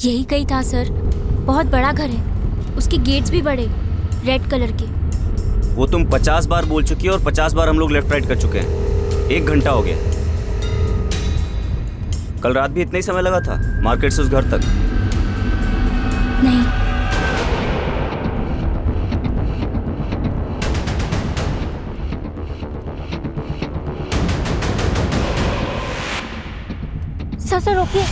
यही कहीं था सर। बहुत बड़ा घर है, उसके गेट्स भी बड़े, रेड कलर के। वो तुम 50 बार बोल चुकी है और 50 बार हम लोग लेफ्ट राइट कर चुके हैं। 1 घंटा हो गया। कल रात भी इतना ही समय लगा था मार्केट से उस घर तक? नहीं। सर रोकिए।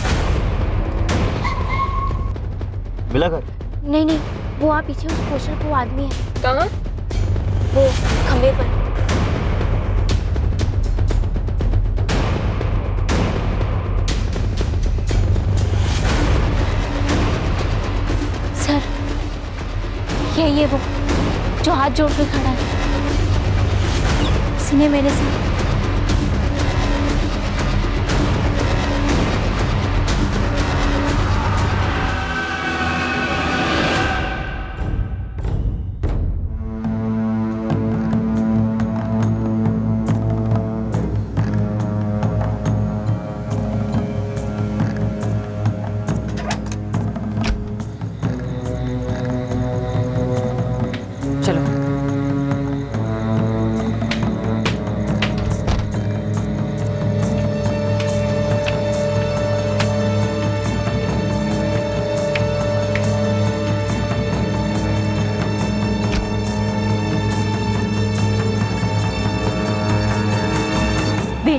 मिला घर? नहीं नहीं, वो आप पीछे उस पोस्टर पे वो आदमी है। कहाँ? वो खंबे पर। सर ये वो जो हाथ जोड़ के खड़ा है, इसने मेरे से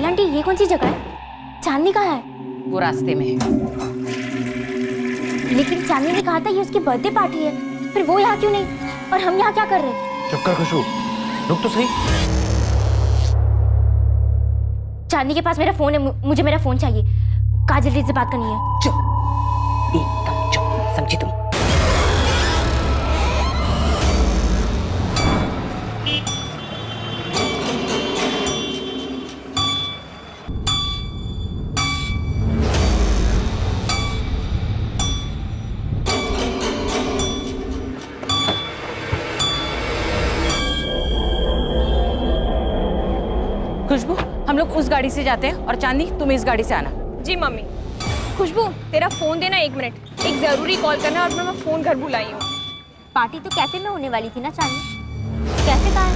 आंटी, ये कौन सी जगह है? चांदनी कहाँ है? वो रास्ते में है। लेकिन चांदनी ने कहा था ये उसकी बर्थडे पार्टी है, फिर वो यहाँ क्यों नहीं और हम यहाँ क्या कर रहे हैं? चुप कर खुशबू, रुक तो सही। चांदनी के पास मेरा फोन है, मुझे मेरा फोन चाहिए। काजल दीदी से बात करनी है। चुप, एकदम चुप, समझी तुम? खुशबू, हम लोग उस गाड़ी से जाते हैं और चांदनी तुम इस गाड़ी से आना। जी मम्मी। खुशबू, तेरा फोन देना 1 मिनट, एक जरूरी कॉल करना और मैं फोन घर बुलाई हूँ। पार्टी तो कैफे में होने वाली थी ना चांदनी? कैफे कहाँ है?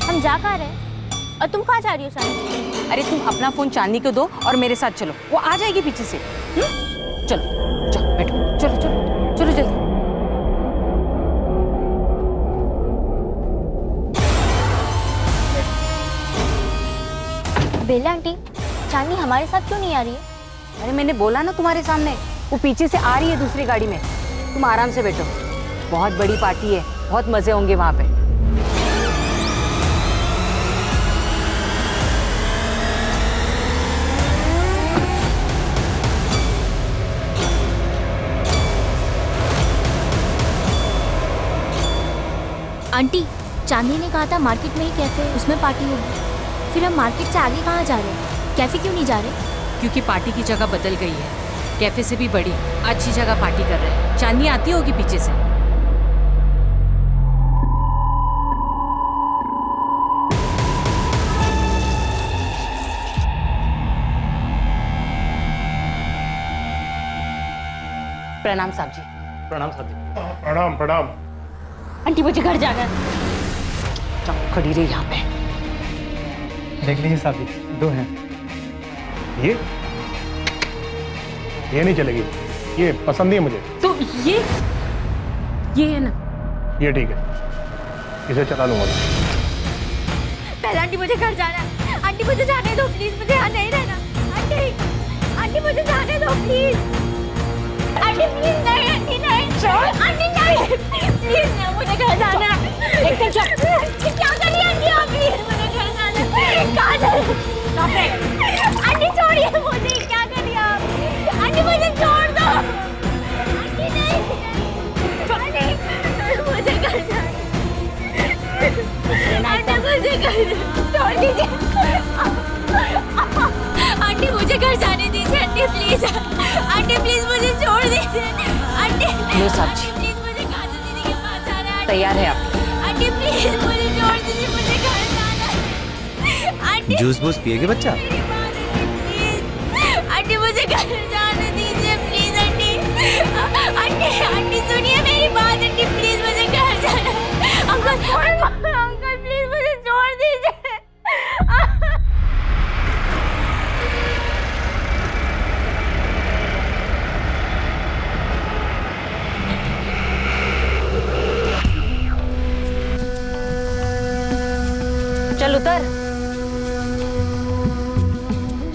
हम जा कहाँ रहे हैं? और तुम कहाँ जा रही हो चांदनी? अरे तुम अपना फोन चांदनी को दो और मेरे साथ चलो, वो आ जाएगी पीछे से। चलो चलो बैठो, चलो चलो चलो जल्दी। बेला आंटी, चांदनी हमारे साथ क्यों नहीं आ रही है? अरे मैंने बोला ना तुम्हारे सामने, वो पीछे से आ रही है दूसरी गाड़ी में। तुम आराम से बैठो, बहुत बड़ी पार्टी है, बहुत मजे होंगे वहां पे। आंटी, चांदनी ने कहा था मार्केट में ही कैफे है, उसमें पार्टी होगी। फिर हम मार्केट से आगे कहाँ जा रहे हैं? कैफे क्यों नहीं जा रहे? क्योंकि पार्टी की जगह बदल गई है, कैफे से भी बड़ी अच्छी जगह पार्टी कर रहे हैं। चांदनी आती होगी पीछे से। प्रणाम साहब जी। प्रणाम साहब जी। प्रणाम प्रणाम। आंटी, मुझे घर जाना है। चलो खड़ी रही यहाँ पे। देख लीजिए साहब जी, 2 हैं। ये नहीं चलेगी, ये पसंद नहीं है मुझे। तो ये है ना? ये ठीक है, इसे चला लूंगा। पहले आंटी, मुझे घर जाना है। आंटी, मुझे जाने दो प्लीज, मुझे यहाँ नहीं रहना। आंटी, आंटी मुझे जाने दो प्लीज। आंटी प्लीज, नहीं आंटी नहीं। आंटी नहीं, प्लीज नहीं, मुझे घर जाना है। क्या कर रही है आंटी आप? प्लीज मुझे घर जाना है। काजल, आंटी छोड़िए मुझे, क्या कर रही है आप? आंटी मुझे छोड़ दो। आंटी नहीं, मुझे घर जाना है। आंटी मुझे घर छोड़ दीजिए। आंटी मुझे घर जाने दीजिए। आंटी प्लीज, आंटी प्लीज मुझे छोड़ दीजिए। आंटी लो साहब जी, प्लीज, मुझे काजल दीदी के पास जाना है। तैयार है आप? आंटी प्लीज मुझे छोड़ दीजिए, मुझे घर जाना है। आंटी जूस बूस पिएगी बच्चा? प्लीज, आंटी मुझे घर जाने दीजिए प्लीज। आंटी चल उतर,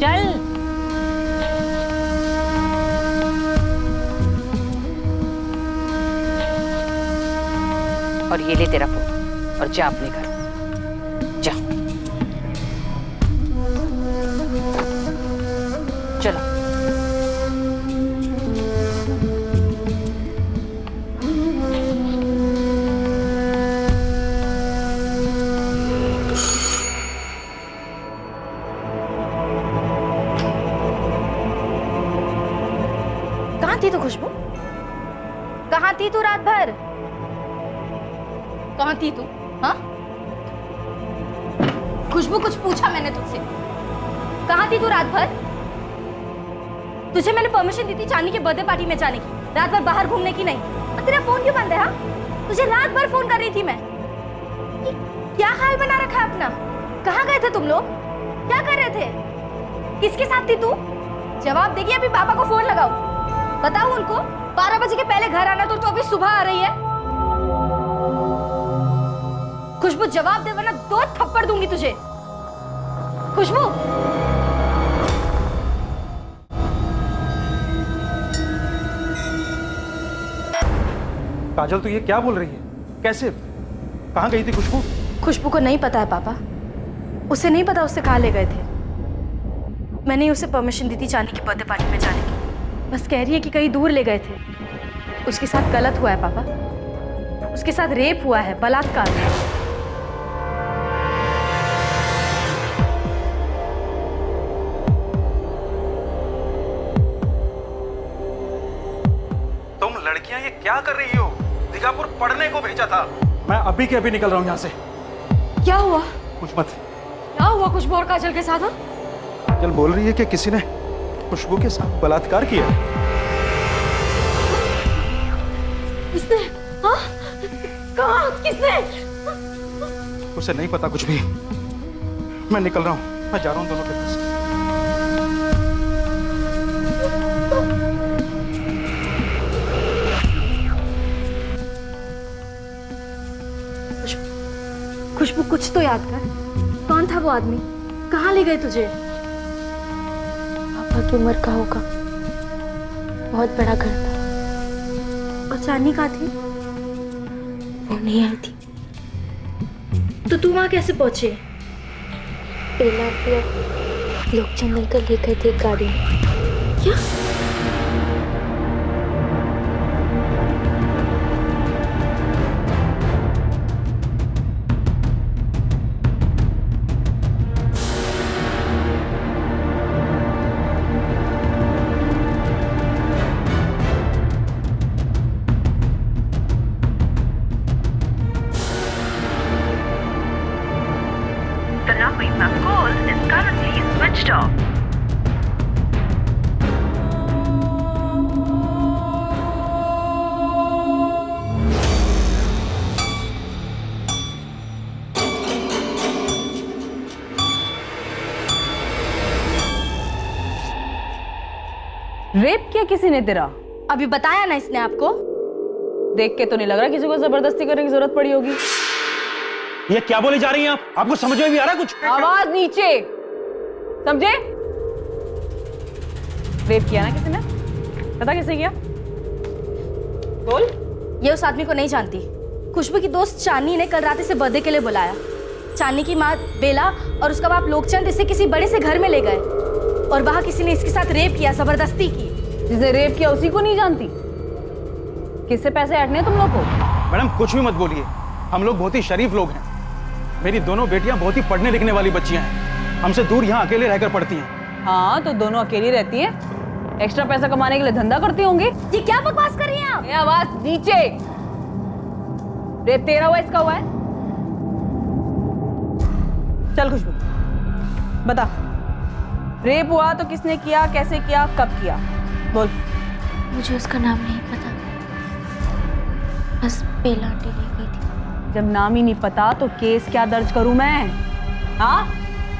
चल। और ये ले तेरा फोन और जा अपने घर, जा। चलो। कहाँ थी तू खुशबू? कहाँ थी तू रात भर? कहाँ थी तू? हाँ खुशबू, कुछ पूछा मैंने तुझसे? कहाँ थी तू रात भर? तुझे मैंने परमिशन दी थी चांदनी के बर्थडे पार्टी में जाने की, रात भर बाहर घूमने की नहीं। और तेरा फोन क्यों बंद है? हाँ, तुझे रात भर फोन कर रही थी मैं। ये क्या हाल बना रखा है अपना? कहाँ गए थे तुम लोग? क्या कर रहे थे? किसके साथ थी तू? जवाब देगी, अभी पापा को फोन लगाओ, बताओ उनको 12 बजे के पहले घर आना। तो अभी सुबह आ रही है। खुशबू जवाब दे वरना 2 थप्पड़ दूंगी तुझे। खुशबू, काजल तू ये क्या बोल रही है? कैसे? कहाँ गई थी खुशबू? खुशबू को नहीं पता है पापा, उसे नहीं पता उससे कहाँ ले गए थे। मैंने उसे परमिशन दी थी चांदनी की बर्थडे पार्टी में जाने की, बस कह रही है कि कहीं दूर ले गए थे। उसके साथ गलत हुआ है पापा, उसके साथ रेप हुआ है, बलात्कार। तुम लड़कियां ये क्या कर रही हो? दिगापुर पढ़ने को भेजा था। मैं अभी के अभी निकल रहा हूँ यहाँ से। क्या हुआ? कुछ मत। क्या हुआ खुशबू और काजल के साथ? काजल बोल रही है कि किसी ने खुशबू के साथ बलात्कार किया। किसने? हाँ? कहाँ? किसने? उसे नहीं पता कुछ भी। मैं निकल रहा हूँ, मैं जा रहा हूँ दोनों के पास। खुशबू, कुछ तो याद कर, कौन था वो आदमी? कहाँ ले गए तुझे? पापा की उम्र का होगा, बहुत बड़ा घर था। और चांदनी कहाँ थी? वो नहीं आई थी। तो तू वहाँ कैसे पहुंचे? बेला लोग चंदन कर ले गए थे गाड़ी में। क्या? The number you have called is currently switched off. Rape किया किसी ने तेरा? अभी बताया ना इसने आपको। देख के तो नहीं लग रहा किसी को जबरदस्ती करने की जरूरत पड़ी होगी। ये क्या बोले जा रही हैं आप? आपको समझ में भी आ रहा है कुछ? आवाज नीचे, समझे? रेप किया ना किसी ने? पता किसने किया? बोल। ये उस आदमी को नहीं जानती। खुशबू की दोस्त चांदनी ने कल रात इसे बर्थडे के लिए बुलाया। चांदनी की माँ बेला और उसका बाप लोकचंद इसे किसी बड़े से घर में ले गए और वहां किसी ने इसके साथ रेप किया, जबरदस्ती की। जिसे रेप किया उसी को नहीं जानती? किससे पैसे ऐंठने तुम लोग को? मैडम कुछ भी मत बोलिए, हम लोग बहुत ही शरीफ लोग हैं। मेरी दोनों बेटियां बहुत ही पढ़ने लिखने वाली बच्चियां हैं, हमसे दूर यहाँ अकेले रहकर पढ़ती हैं। हाँ तो दोनों अकेली रहती हैं, एक्स्ट्रा पैसा कमाने के लिए धंधा करती होंगी। ये क्या बकवास कर रही हैं आप? आवाज नीचे। रेप तेरा हुआ, इसका हुआ है? चल खुशबू बता, रेप हुआ तो किसने किया, कैसे किया, कब किया? बोल। मुझे उसका नाम नहीं पता, बस बेला आंटी ले गई थी। जब नाम ही नहीं पता तो केस क्या दर्ज करूं मैं? हाँ,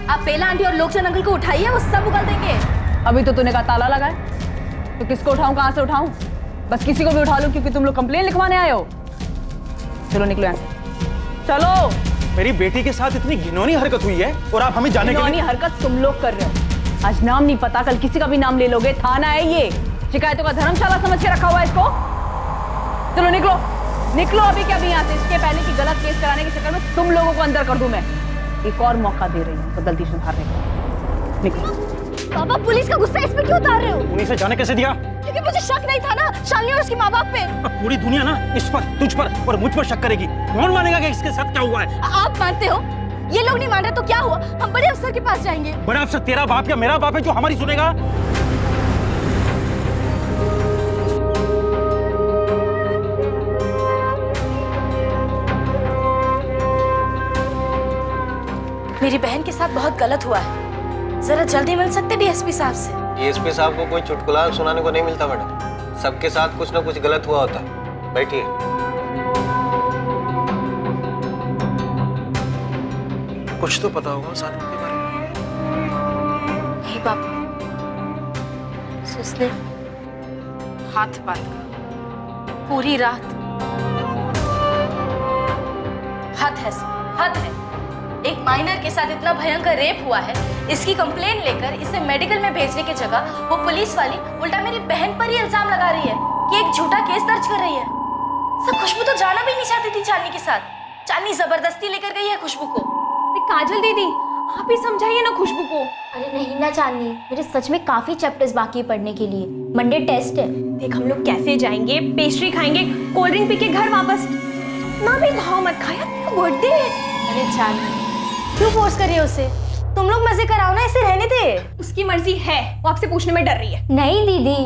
आप बेला आंटी और लोकचंद अंकल को उठाइए, वो सब उगल देंगे। अभी तो तूने कहा ताला लगा है, तो किसको उठाऊं, कहां से उठाऊं? बस किसी को भी उठा लूं क्योंकि तुम लोग कंप्लेन लिखवाने आए हो। चलो निकलो यहाँ से, चलो। मेरी बेटी के साथ इतनी घिनौनी हरकत हुई है और आप हमें जाने के लिए हरकत तुम लोग कर रहे हो। आज नाम नहीं पता, कल किसी का भी नाम ले लोगे। थाना है ये, शिकायतों का धर्मशाला समझ के रखा हुआ है इसको। चलो निकलो, निकलो अभी क्या भी यहाँ से। इसके पहले कि गलत केस कराने के चक्कर में तुम लोगों को अंदर कर दूं मैं। एक और मौका दे रही हूँ तो गलती सुधारने का। निकलो। पापा पुलिस का गुस्सा इस पे क्यों उतार रहे हो? उन्हीं से जाने कैसे दिया? क्योंकि मुझे शक नहीं था ना शालिनी और उसके माँ बाप पे। अब पूरी दुनिया ना इस पर, तुझ पर और मुझ पर शक करेगी। कौन मानेगा कि इसके साथ क्या हुआ है? आप मानते हो? ये लोग नहीं मान रहे तो क्या हुआ? हम बड़े अफसर के पास जाएंगे। बड़ा अफसर तेरा बाप या मेरा बाप है जो हमारी सुनेगा? मेरी बहन के साथ बहुत गलत हुआ है, जरा जल्दी मिल सकते डीएसपी साहब से? डीएसपी साहब को कोई चुटकुला सुनाने को नहीं मिलता मैडम, सबके साथ कुछ ना कुछ गलत हुआ होता है। बैठिए। कुछ तो पता होगा सालिम के बारे में। नहीं बाबा, उसने हाथ बांध पूरी रात। हद है सर, हद है। एक माइनर के साथ इतना भयंकर रेप हुआ है, इसकी कंप्लेंट लेकर इसे मेडिकल में भेजने की जगह वो पुलिस वाली उल्टा मेरी बहन पर ही इल्जाम लगा रही है कि एक झूठा केस दर्ज कर रही है। सब खुशबू तो जाना भी नहीं चाहती थी चांदनी के साथ, चांदनी जबरदस्ती लेकर गई है खुशबू को। काजल दीदी आप ही समझाइए ना खुशबू को। अरे नहीं ना चांदनी, मेरे सच में काफी चैप्टर्स बाकी है पढ़ने के लिए। मंडे टेस्ट है। देख हम लोग कैफे जाएंगे, पेस्ट्री खाएंगे, कोल्ड ड्रिंक पी के घर वापस। ना भी भाव मत खाया, बर्थडे है। अरे चांदनी क्यों फोर्स कर रही है उसे? तुम लोग मजे कराओ ना, इसे रहने दे। उसकी मर्जी है, वो आपसे पूछने में डर रही है। नहीं दीदी।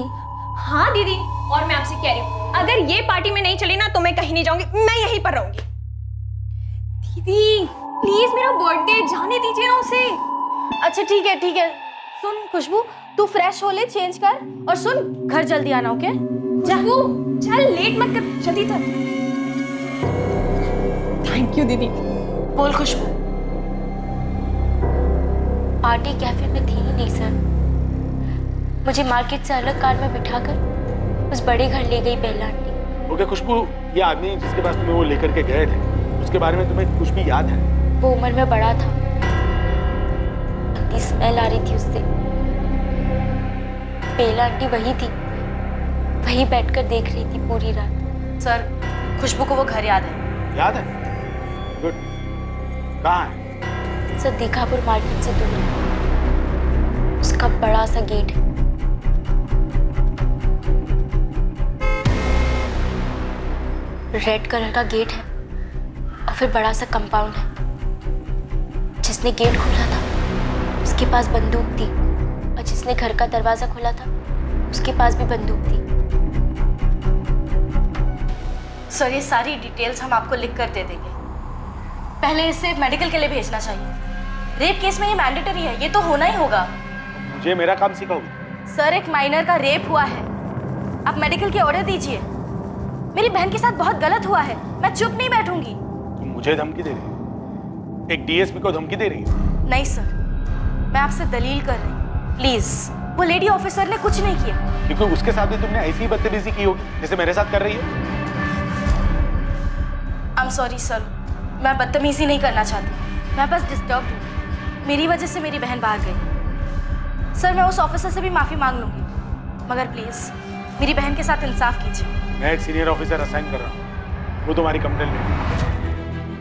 हाँ दीदी, और मैं आपसे कह रही हूँ अगर ये पार्टी में नहीं चली ना तो मैं कहीं नहीं जाऊंगी, मैं यहीं पर रहूंगी। दीदी प्लीज मेरा बर्थडे, जाने दीजिए ना उसे। अच्छा ठीक है ठीक है। सुन खुशबू, तू फ्रेश हो ले, चेंज कर, और सुन घर जल्दी आना, ओके? जा वो चल, लेट मत कर, जल्दी कर। थैंक यू दीदी। बोल खुशबू। पार्टी कैफे में थी ही नहीं सर, मुझे मार्केट से अलग कार में बिठाकर उस बड़े घर ले गई बेला आंटी। ओके खुशबू, ये आदमी जिसके पास तुम्हें वो लेकर के गए थे, उसके बारे में तुम्हें कुछ भी याद है? वो उम्र में बड़ा था, स्मेल आ रही थी उससे। बेला आंटी वही थी, वही बैठकर देख रही थी पूरी रात। सर खुशबू को वो घर याद है। याद है? गुड। कहाँ है? सर दीघापुर मार्केट से दूर, उसका बड़ा सा गेट है। रेड कलर का गेट है और फिर बड़ा सा कंपाउंड है। जिसने गेट खोला था उसके पास बंदूक थी, और जिसने घर का दरवाजा खोला था उसके पास भी बंदूक थी। सर ये सारी डिटेल्स हम आपको लिख कर दे देंगे। पहले इसे मेडिकल के लिए भेजना चाहिए। रेप केस में ये मैंडेटरी है, ये तो होना ही होगा। मुझे मेरा काम सिखाओगे? सर एक माइनर का रेप हुआ है, आप मेडिकल के ऑर्डर दीजिए। मेरी बहन के साथ बहुत गलत हुआ है, मैं चुप नहीं बैठूंगी। तुम मुझे धमकी दे रही हो? एक डीएसपी को धमकी दे रही हो? नहीं सर, मैं आपसे दलील कर रही हूँ, प्लीज। वो लेडी ऑफिसर ने कुछ नहीं किया। क्योंकि उसके साथ भी तुमने ऐसी ही बदतमीजी की होगी जैसे मेरे साथ कर रही है। आई एम सॉरी सर, मैं बदतमीजी नहीं करना चाहती, मैं बस डिस्टर्ब हूँ। मेरी वजह से मेरी बहन भाग गई। सर मैं उस ऑफिसर से भी माफी मांग लूंगी, मगर प्लीज मेरी बहन के साथ इंसाफ कीजिए। मैं एक सीनियर ऑफिसर असाइन कर रहा हूँ, वो तुम्हारी कंप्लेंट लेगा।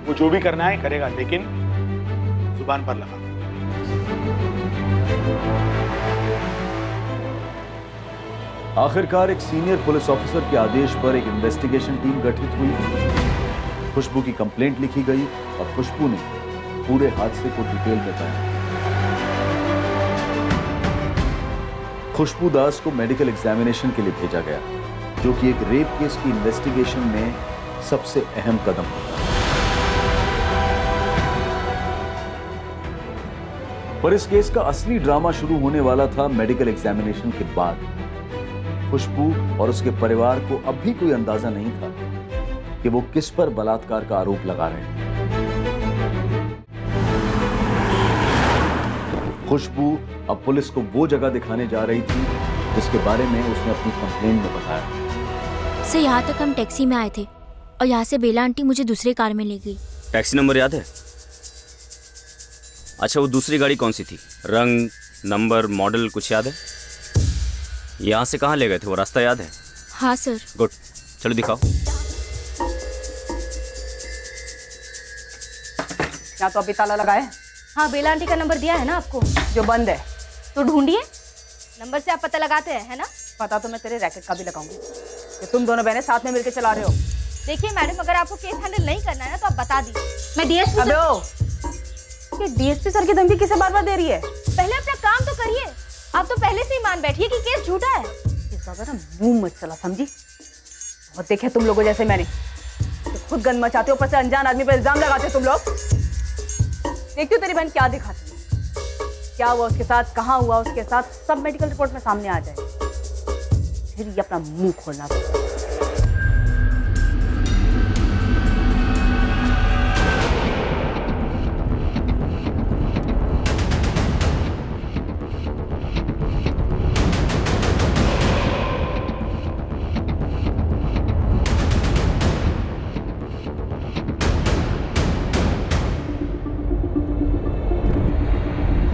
वो जो भी करना है करेगा, लेकिन जुबान पर लगा। आखिरकार एक सीनियर पुलिस ऑफिसर के आदेश पर एक इन्वेस्टिगेशन टीम गठित हुई। खुशबू की कंप्लेंट लिखी गई और खुशबू ने पूरे हादसे को डिटेल में बताया। खुशबू दास को मेडिकल एग्जामिनेशन के लिए भेजा गया, जो कि एक रेप केस की इन्वेस्टिगेशन में सबसे अहम कदम होता है। पर इस केस का असली ड्रामा शुरू होने वाला था मेडिकल एग्जामिनेशन के बाद। खुशबू और उसके परिवार को अब भी कोई अंदाजा नहीं था कि वो किस पर बलात्कार का आरोप लगा रहे हैं। खुशबू अब पुलिस को वो जगह दिखाने जा रही थी जिसके बारे में उसने अपनी कंप्लेंट में बताया। सर यहाँ तक हम टैक्सी में आए थे और यहाँ से बेला आंटी मुझे दूसरे कार में ले गई। टैक्सी नंबर याद है? अच्छा, वो दूसरी गाड़ी कौन सी थी? रंग, नंबर, मॉडल कुछ याद है? यहाँ से कहाँ ले गए थे? वो रास्ता याद है? हाँ सर। गुड, चलो दिखाओ। यहाँ तो अभी ताला लगा है। हाँ, बेला आंटी का नंबर दिया है ना आपको, जो बंद है। तो ढूंढिए, नंबर से आप पता लगाते हैं, है ना? पता तो मैं तेरे रैकेट का भी लगाऊंगी कि तुम दोनों बहनें साथ में मिलकर चला रहे हो। देखिए मैडम, अगर आपको केस हैंडल नहीं करना है ना तो आप बता दीजिए। मैं डीएसपी अबे ओ, ये डीएसपी सर की धमकी किसे बार बार दे रही है? पहले अपना काम तो करिए। आप तो पहले से ही मान बैठिए कि केस झूठा है। इस बार ना मुंह मत चला, समझी? बहुत देखे तुम लोगों जैसे मैंने, तो खुद गंद मचाते हो, ऊपर से अनजान आदमी पर इल्जाम लगाते हो तुम लोग। देखती हो तेरी बहन क्या दिखाती है, क्या हुआ उसके साथ, कहाँ हुआ उसके साथ, सब मेडिकल रिपोर्ट में सामने आ जाए, फिर ये अपना मुंह खोलना।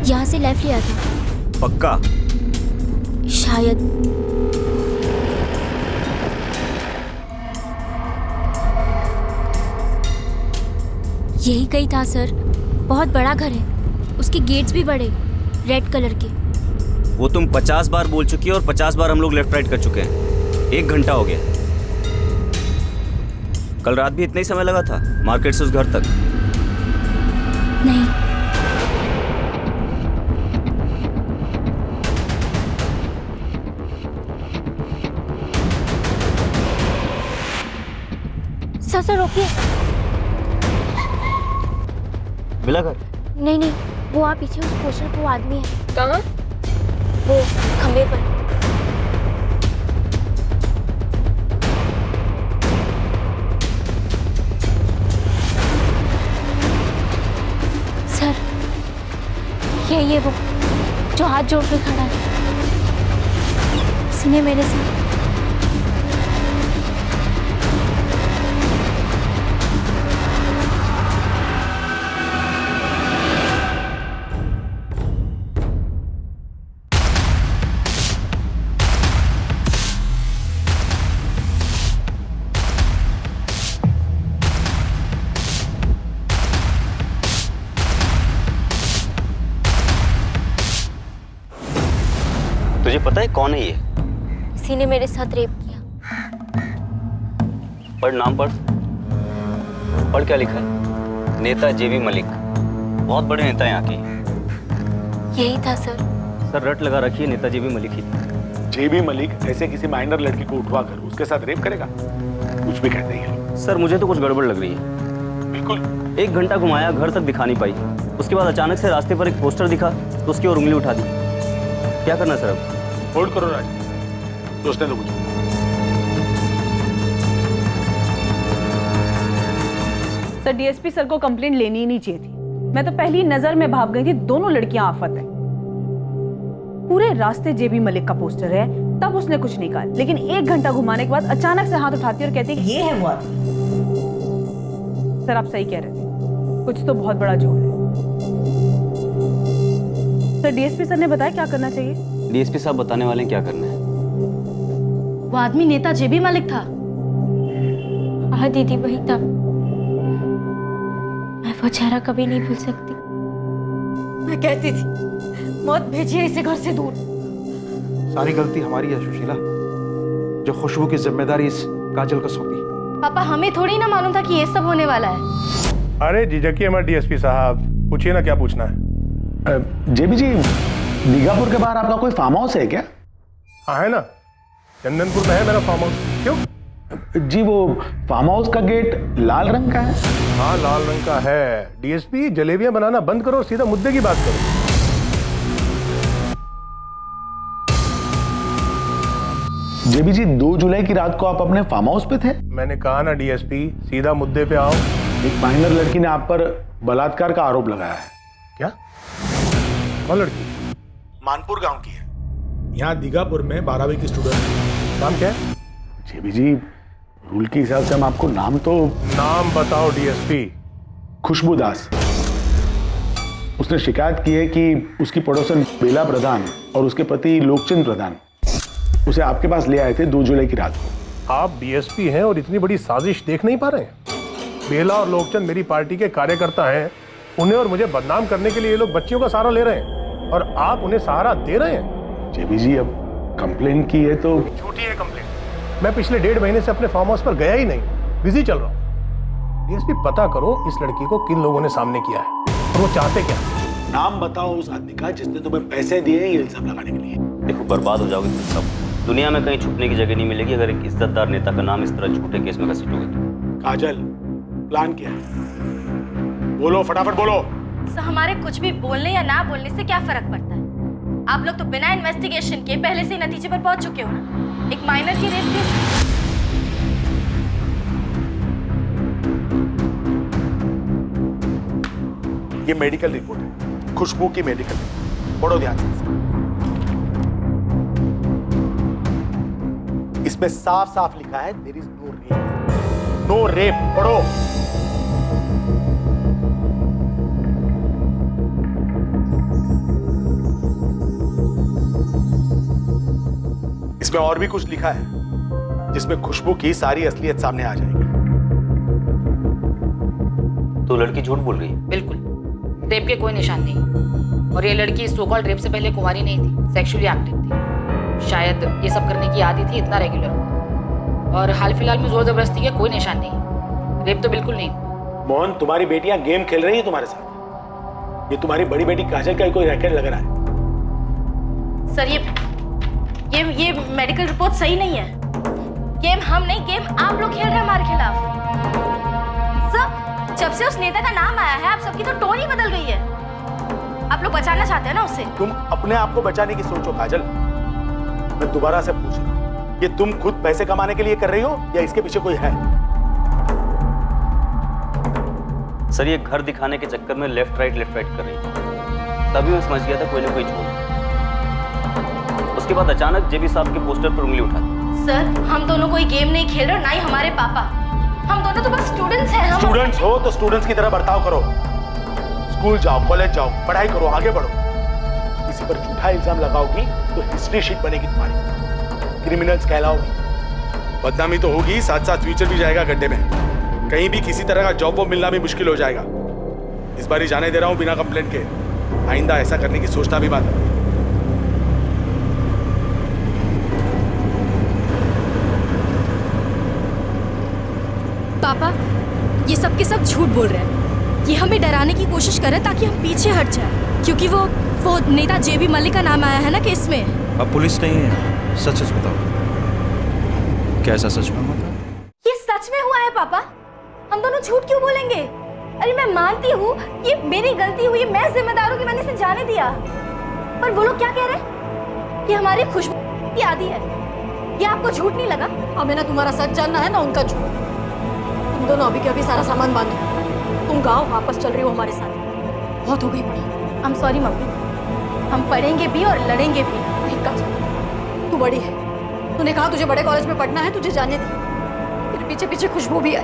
यहाँ से लेफ्ट लिया था पक्का? शायद। यही कहीं था सर। बहुत बड़ा घर है, उसके गेट्स भी बड़े, रेड कलर के। वो तुम 50 बार बोल चुकी है और 50 बार हम लोग लेफ्ट राइट कर चुके हैं। 1 घंटा हो गया। कल रात भी इतना ही समय लगा था मार्केट से उस घर तक? नहीं। सर रोकिए। मिला घर? नहीं नहीं, वो आप पीछे उस पोस्टर पे वो आदमी है। कहाँ? वो खंबे पर। सर ये वो जो हाथ जोड़ के खड़ा है, इसने मेरे साथ। तुझे पता है कौन है ये? किसी ने मेरे साथ रेप किया। पढ़, नाम पढ़। पढ़ क्या लिखा है? नेता जेबी मलिक, बहुत बड़े नेता यहाँ के। यही था सर। सर रट लगा रखी है, नेता जेबी मलिक ही था। जेबी मलिक ऐसे किसी माइनर लड़की को उठवा कर उसके साथ रेप करेगा? कुछ भी कहते हैं। सर मुझे तो कुछ गड़बड़ लग रही है। बिल्कुल। 1 घंटा घुमाया, घर तक दिखा नहीं पाई। उसके बाद अचानक से रास्ते पर एक पोस्टर दिखा तो उसकी ओर उंगली उठा दी। क्या करना सर अब? होल्ड करो राज, सोचने दो मुझे। सर डीएसपी सर को कंप्लेंट लेनी ही नहीं चाहिए थी। मैं तो पहली नजर में भाग गई थी, दोनों लड़कियां आफत हैं। पूरे रास्ते जेबी मलिक का पोस्टर है, तब उसने कुछ नहीं कहा, लेकिन 1 घंटा घुमाने के बाद अचानक से हाथ उठाती और कहती है ये है वो आदमी। सर आप सही कह रहे थे, कुछ तो बहुत बड़ा जोर है। सर डीएसपी सर ने बताया क्या करना चाहिए? डीएसपी साहब बताने वाले हैं क्या करना है। वो आदमी नेता जेबी मलिक था। हाँ दीदी, वही था। मैं वो चेहरा कभी नहीं भूल सकती। मैं कहती थी मौत भेजिए इसे घर से दूर। सारी गलती हमारी है सुशीला, जो खुशबू की जिम्मेदारी इस काजल को सौंपी। पापा, हमें थोड़ी ना मालूम था कि ये सब होने वाला है। अरे झिझकिए मत डीएसपी साहब, पूछिए ना क्या पूछना है। जेबी जी, दीघापुर के बाहर आपका कोई फार्म हाउस है क्या? हाँ है ना, चंदनपुर में है मेरा फार्म हाउस। क्यों? जी वो फार्म हाउस का गेट लाल रंग का है। हाँ लाल रंग का है। डीएसपी जलेबियां बनाना बंद करो और सीधा मुद्दे की बात करो। जेबी जी, 2 जुलाई की रात को आप अपने फार्म हाउस पे थे? मैंने कहा ना डीएसपी, सीधा मुद्दे पे आओ। एक माइनर लड़की ने आप पर बलात्कार का आरोप लगाया है। क्या? कौन लड़की? मानपुर गांव की है, यहाँ दीघापुर में 12वीं की स्टूडेंट है। नाम क्या है? जेबी जी, रूल के हिसाब से हम आपको नाम तो। नाम बताओ डीएसपी। खुशबू दास। उसने शिकायत की है कि उसकी पड़ोसन बेला प्रधान और उसके पति लोकचंद प्रधान उसे आपके पास ले आए थे 2 जुलाई की रात को। आप डीएसपी हैं और इतनी बड़ी साजिश देख नहीं पा रहे हैं? बेला और लोकचंद मेरी पार्टी के कार्यकर्ता हैं। उन्हें और मुझे बदनाम करने के लिए ये लोग बच्चियों का सहारा ले रहे हैं और आप उन्हें सहारा दे रहे हैं। जेबी जी, अब कंप्लेन की है तो झूठी है कंप्लेन। मैं पिछले 1.5 महीने से अपने फार्म हाउस पर गया ही नहीं, बिजी चल रहा हूँ। डीएसपी, पता करो इस लड़की को किन लोगों ने सामने किया है और वो चाहते क्या। नाम बताओ उस आदमी का जिसने तुम्हें पैसे दिए हैं ये इल्जाम लगाने के लिए। देखो, बर्बाद हो जाओगे तुम सब। दुनिया में कहीं छुपने की जगह नहीं मिलेगी अगर एक इज्जतदार नेता का नाम इस तरह झूठे केस में घसीटोगे तो। काजल, प्लान क्या है? बोलो, फटाफट बोलो। सर, हमारे कुछ भी बोलने या ना बोलने से क्या फर्क पड़ता है? आप लोग तो बिना इन्वेस्टिगेशन के पहले से ही नतीजे पर पहुंच चुके हो ना। एक माइनर की रेप केस। ये मेडिकल रिपोर्ट है, खुशबू की मेडिकल रिपोर्ट। पढ़ो ध्यान से। इसमें साफ साफ लिखा है there is no rape. No rape, पढ़ो। इसमें और भी कुछ लिखा है जिसमें खुशबू की सारी असलियत सामने आ जाएगी। तो लड़की झूठ बोल रही है? बिल्कुल, रेप के कोई निशान नहीं। और ये लड़की सो कॉल्ड रेप से पहले कुंवारी नहीं थी, सेक्सुअली एक्टिव थी। शायद ये सब करने की आदत थी, इतना रेगुलर। और हाल फिलहाल में जोर जबरदस्ती के कोई निशान नहीं। रेप तो बिल्कुल नहीं। मोहन, तुम्हारी बेटियां गेम खेल रही है तुम्हारे साथ। ये तुम्हारी बड़ी बेटी काजल का कोई रैकेट लग रहा है। सर, ये मेडिकल रिपोर्ट सही नहीं है। गेम हम नहीं, गेम आप लोग खेल रहे हैं हमारे खिलाफ। सर, जब से उस नेता का नाम आया है आप सबकी तो टोन ही बदल गई है। आप लोग बचाना चाहते हैं ना उससे। तुम अपने आप को बचाने की सोचो काजल। मैं दोबारा से पूछ रहा हूं, ये तुम खुद पैसे कमाने के लिए कर रही हो या इसके पीछे कोई है? सर, ये घर दिखाने के चक्कर में लेफ्ट राइट कर रही है। तभी मैं समझ गया था कोई ना कोई झूठ। उसके बाद अचानक जेबी साहब के पोस्टर पर उंगली उठा दी। सर, हम दोनों कोई गेम नहीं खेल रहे, ना ही हमारे पापा। हम दोनों तो बस स्टूडेंट्स हैं। हम स्टूडेंट्स हो तो स्टूडेंट्स की तरह बर्ताव करो। स्कूल जाओ, कॉलेज जाओ, पढ़ाई करो, आगे बढ़ो। किसी पर झूठा इल्जाम लगाओगी तो हिस्ट्री शीट बनेगी तुम्हारी, क्रिमिनल्स कहलाओगी। बदनामी तो होगी, साथ साथ फ्यूचर भी जाएगा गड्ढे में। कहीं भी किसी तरह का जॉब मिलना भी मुश्किल हो जाएगा। इस बार ही जाने दे रहा हूं बिना कंप्लेंट के। आइंदा ऐसा करने की सोचना भी बात। पापा, ये सब के सब झूठ बोल रहे हैं। ये हमें डराने की कोशिश कर रहे हैं ताकि हम पीछे हट जाए, क्योंकि वो नेता जेबी मलिक का नाम आया है ना केस में। अब पुलिस नहीं है, सच सच बताओ, क्या ऐसा सच में हुआ था? ये सच में हुआ है पापा। हम दोनों झूठ क्यों बोलेंगे? अरे मैं मानती हूँ ये मेरी गलती हुई, मैं जिम्मेदार हूँ कि मैंने इसे जाने दिया। पर वो लोग क्या कह रहे हैं? ये हमारी खुशबू की आदि है। ये आपको झूठ नहीं लगा? हमें ना तुम्हारा सच जानना है ना उनका झूठ। तुम दोनों अभी के अभी सारा सामान बांधो। तुम गाँव वापस चल रही हो हमारे साथ। बहुत हो गई पढ़ाई। I'm sorry मम्मी, हम पढ़ेंगे भी और लड़ेंगे भी। नहीं काजल, तू बड़ी है। तूने कहा तुझे बड़े कॉलेज में पढ़ना है, तुझे जाने दी। फिर पीछे पीछे खुशबू भी आई।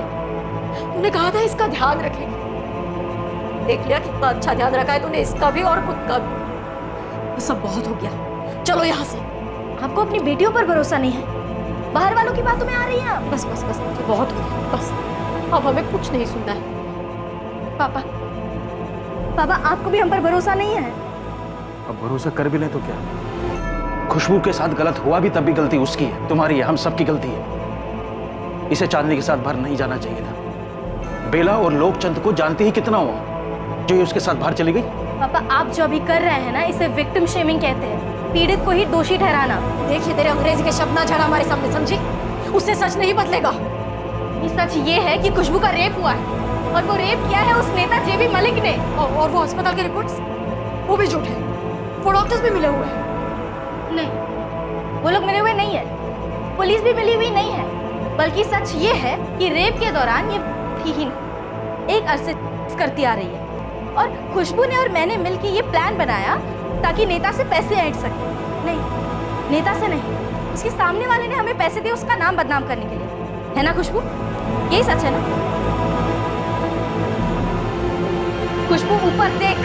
तूने कहा था इसका ध्यान रखेगी। देख लिया कितना अच्छा ध्यान रखा है तूने, इसका भी और खुद का भी। सब बहुत हो गया, चलो यहाँ से। आपको अपनी बेटियों पर भरोसा नहीं है? बाहर वालों की बातों में आ रही हैं आप। बस बस बस, मुझे बहुत हो गया, बस। अब हमें कुछ नहीं सुनना है। पापा, पापा, आपको भी हम पर भरोसा नहीं है? अब भरोसा कर भी ले तो क्या? खुशबू के साथ गलत हुआ भी तब भी गलती उसकी है, तुम्हारी है, हम सबकी गलती है। इसे चांदनी के साथ बाहर नहीं जाना चाहिए था। बेला और लोकचंद को जानते ही कितना हुआ जो ये उसके साथ बाहर चली गई। पापा, आप जो अभी कर रहे हैं ना, इसे विक्टिम शेमिंग कहते हैं। पीड़ित को ही दोषी ठहराना। देखिए, तेरे अंग्रेजी के शब्द ना झड़ा हमारे सामने, समझी? उससे सच नहीं बदलेगा। ये सच ये है कि खुशबू का रेप हुआ है, और वो रेप किया है उस नेता जेबी मलिक ने। और वो अस्पताल के रिपोर्ट्स, वो भी झूठ है। वो डॉक्टर्स भी मिले हुए हैं। नहीं, वो लोग मिले हुए नहीं है, पुलिस भी मिली हुई नहीं है। बल्कि सच ये है कि रेप के दौरान ये थी ही नहीं, एक अरसे करती आ रही है। और खुशबू ने और मैंने मिलकर ये प्लान बनाया ताकि नेता से पैसे ऐंठ सके। नहीं, नेता से नहीं, उसके सामने वाले ने हमें पैसे दिए उसका नाम बदनाम करने के लिए, है ना खुशबू? यही सच है ना? खुशबू, ऊपर देख।